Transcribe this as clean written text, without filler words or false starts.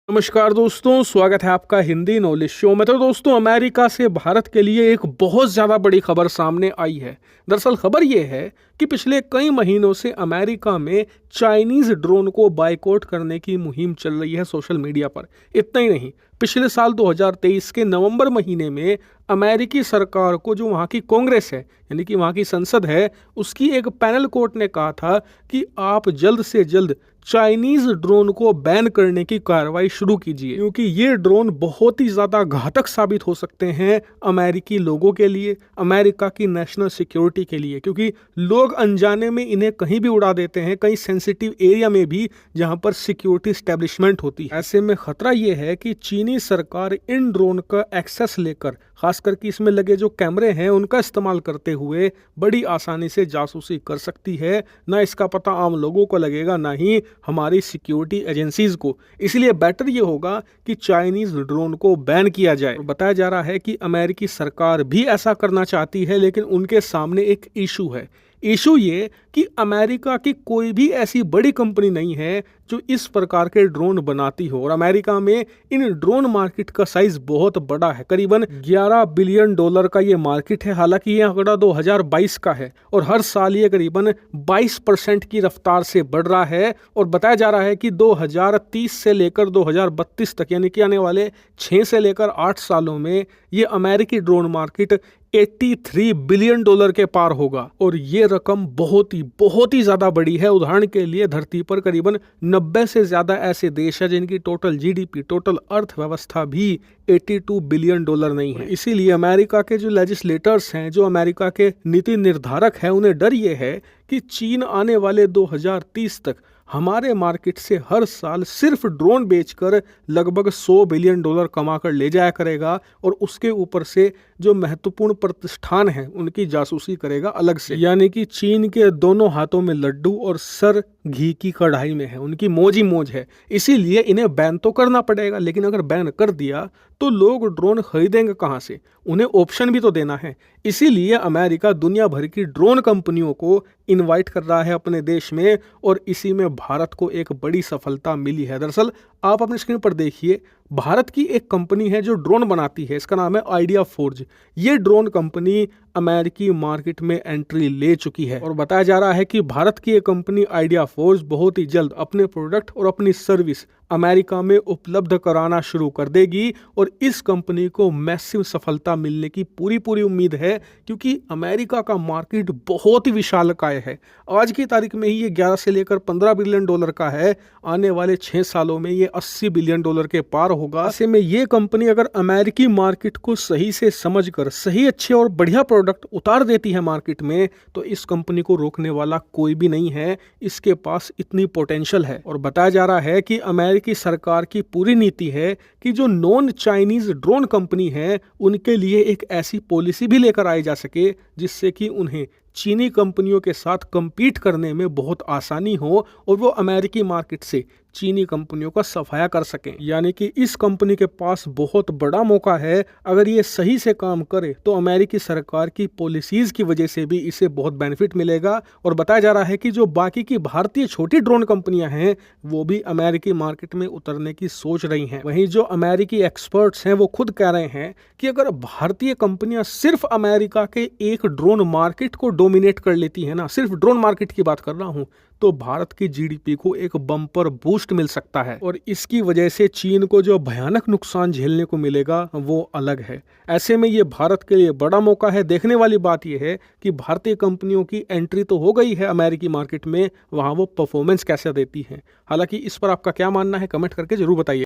नमस्कार दोस्तों, स्वागत है आपका हिंदी नॉलेज शो में। तो दोस्तों, अमेरिका से भारत के लिए एक बहुत ज़्यादा बड़ी खबर सामने आई है। दरअसल खबर ये है कि पिछले कई महीनों से अमेरिका में चाइनीज़ ड्रोन को बायकॉट करने की मुहिम चल रही है सोशल मीडिया पर। इतना ही नहीं, पिछले साल 2023 के नवंबर महीने में अमेरिकी सरकार को जो वहाँ की कांग्रेस है, यानी कि वहाँ की संसद है, उसकी एक पैनल कोर्ट ने कहा था कि आप जल्द से जल्द चाइनीज ड्रोन को बैन करने की कार्रवाई शुरू कीजिए, क्योंकि ये ड्रोन बहुत ही ज्यादा घातक साबित हो सकते हैं अमेरिकी लोगों के लिए, अमेरिका की नेशनल सिक्योरिटी के लिए, क्योंकि लोग अनजाने में इन्हें कहीं भी उड़ा देते हैं, कहीं सेंसिटिव एरिया में भी जहां पर सिक्योरिटी स्टैब्लिशमेंट होती है। ऐसे में खतरा ये है कि चीनी सरकार इन ड्रोन का एक्सेस लेकर, खास करके इसमें लगे जो कैमरे हैं उनका इस्तेमाल करते हुए बड़ी आसानी से जासूसी कर सकती है। ना इसका पता आम लोगों को लगेगा, ना ही हमारी सिक्योरिटी एजेंसीज को। इसलिए बेटर ये होगा कि चाइनीज ड्रोन को बैन किया जाए। बताया जा रहा है कि अमेरिकी सरकार भी ऐसा करना चाहती है, लेकिन उनके सामने एक इशू है। इशू ये कि अमेरिका की कोई भी ऐसी बड़ी कंपनी नहीं है जो इस प्रकार के ड्रोन बनाती हो, और अमेरिका में इन ड्रोन मार्केट का साइज बहुत बड़ा है। करीबन 11 बिलियन डॉलर का ये मार्केट है। हालांकि ये आंकड़ा 2022 का है और हर साल ये करीबन 22% की रफ्तार से बढ़ रहा है। और बताया जा रहा है कि 2030 से लेकर 2032 तक, यानी कि आने वाले 6 से लेकर 8 सालों में ये अमेरिकी ड्रोन मार्केट 83 बिलियन डॉलर के पार होगा। और ये रकम बहुत ही ज्यादा बड़ी है। उदाहरण के लिए, धरती पर करीबन 90 से ज्यादा ऐसे देश हैं जिनकी टोटल जीडीपी, टोटल अर्थव्यवस्था भी 82 बिलियन डॉलर नहीं है। इसीलिए अमेरिका के जो लेजिस्लेटर्स हैं, जो अमेरिका के नीति निर्धारक हैं, उन्हें डर ये है कि चीन आने वाले 2030 तक हमारे मार्केट से हर साल सिर्फ ड्रोन बेचकर लगभग 100 बिलियन डॉलर कमा कर ले जाया करेगा, और उसके ऊपर से जो महत्वपूर्ण प्रतिष्ठान हैं उनकी जासूसी करेगा अलग से। यानी कि चीन के दोनों हाथों में लड्डू और सर घी की कढ़ाई में है, उनकी मौज ही मौज है। इसीलिए इन्हें बैन तो करना पड़ेगा, लेकिन अगर बैन कर दिया तो लोग ड्रोन खरीदेंगे कहां से? उन्हें ऑप्शन भी तो देना है। इसीलिए अमेरिका दुनिया भर की ड्रोन कंपनियों को इनवाइट कर रहा है अपने देश में, और इसी में भारत को एक बड़ी सफलता मिली है। दरअसल आप अपनी स्क्रीन पर देखिए, भारत की एक कंपनी है जो ड्रोन बनाती है, इसका नाम है आइडिया फोर्ज। ये ड्रोन कंपनी अमेरिकी मार्केट में एंट्री ले चुकी है, और बताया जा रहा है कि भारत की एक कंपनी आइडिया फोर्ज बहुत ही जल्द अपने प्रोडक्ट और अपनी सर्विस अमेरिका में उपलब्ध कराना शुरू कर देगी। और इस कंपनी को मैसिव सफलता मिलने की पूरी उम्मीद है, क्योंकि अमेरिका का मार्केट बहुत ही विशालकाय है। आज की तारीख में ही ये 11 से लेकर 15 बिलियन डॉलर का है। आने वाले 6 सालों में ये 80 बिलियन डॉलर के पार होगा। ऐसे में ये कंपनी अगर अमेरिकी मार्केट को सही से समझकर सही, अच्छे और बढ़िया प्रोडक्ट उतार देती है मार्केट में, तो इस कंपनी को रोकने वाला कोई भी नहीं है। इसके पास इतनी पोटेंशियल है। और बताया जा रहा है कि अमेरिकी सरकार की पूरी नीति है कि जो नॉन चाइनीज ड्रोन कंपनी है उनके लिए एक ऐसी पॉलिसी भी लेकर आई जा सके जिससे कि उन्हें चीनी कंपनियों के साथ compete करने में बहुत आसानी हो, और वो अमेरिकी मार्केट से चीनी कंपनियों का सफाया कर सकें। यानी कि इस कंपनी के पास बहुत बड़ा मौका है। अगर ये सही से काम करे तो अमेरिकी सरकार की पॉलिसीज की वजह से भी इसे बहुत बेनिफिट मिलेगा। और बताया जा रहा है कि जो बाकी की भारतीय छोटी ड्रोन कंपनियां हैं वो भी अमेरिकी मार्केट में उतरने की सोच रही हैं। वहीं जो अमेरिकी एक्सपर्ट्स हैं वो खुद कह रहे हैं कि अगर भारतीय कंपनियां सिर्फ अमेरिका के एक ड्रोन मार्केट को डोमिनेट कर लेती है ना, सिर्फ ड्रोन मार्केट की बात कर रहा हूं, तो भारत की जीडीपी को एक बम्पर बूस्ट मिल सकता है। और इसकी वजह से चीन को जो भयानक नुकसान झेलने को मिलेगा वो अलग है। ऐसे में ये भारत के लिए बड़ा मौका है। देखने वाली बात यह है कि भारतीय कंपनियों की एंट्री तो हो गई है अमेरिकी मार्केट में, वहां वो परफॉर्मेंस कैसे देती है। हालांकि इस पर आपका क्या मानना है, कमेंट करके जरूर बताइए।